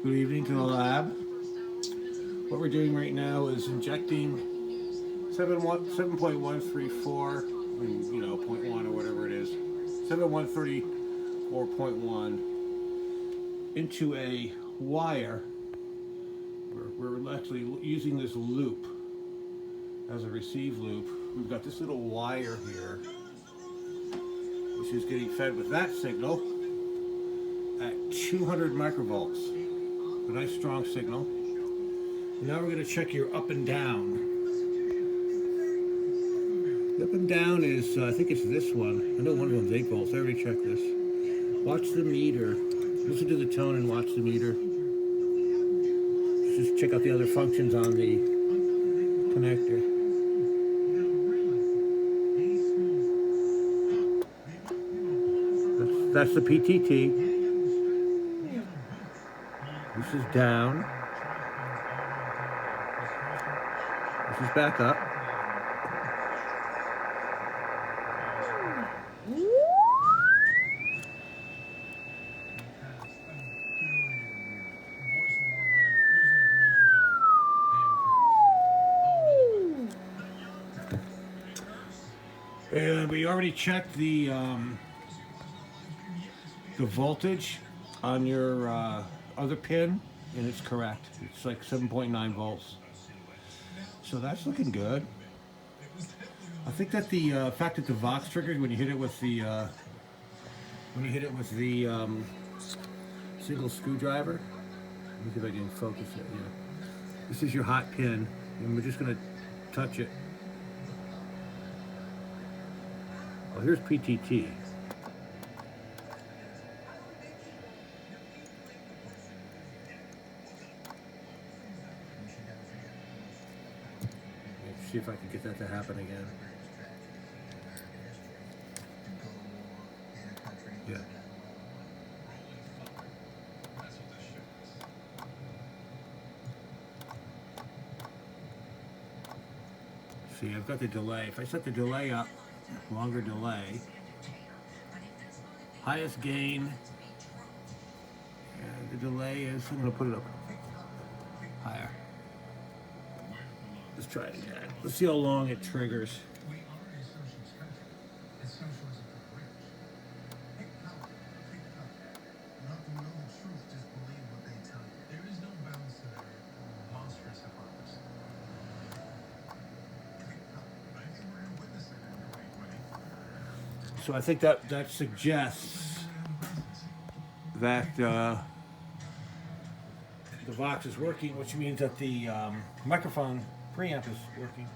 Good evening to the lab. What we're doing right now is injecting 7.134, and you know, 0.1 or whatever it is, 7.134.1 into a wire. We're actually using this loop as a receive loop. We've got this little wire here, which is getting fed with that signal at 200 microvolts. A nice strong signal. And now we're going to check your up and down. The up and down is, I think it's this one. I know one of them's 8 volts. I already checked this. Watch the meter. Listen to the tone and watch the meter. Just check out the other functions on the connector. That's the PTT. This is down. This is back up. And we already checked the voltage on your other pin, and it's correct. It's like 7.9 volts. So that's looking good. I think that the fact that the Vox triggered when you hit it with the single screwdriver. Let me see if I can focus it. Yeah. This is your hot pin, and we're just gonna touch it. Oh, here's PTT. Let's see if I can get that to happen again. Yeah. See, I've got the delay. If I set the delay up, longer delay, highest gain, and the delay is, I'm going to put it up higher. Let's try it again. Let's see how long it triggers. So I think that suggests that the Vox is working, which means that the microphone preamp is working.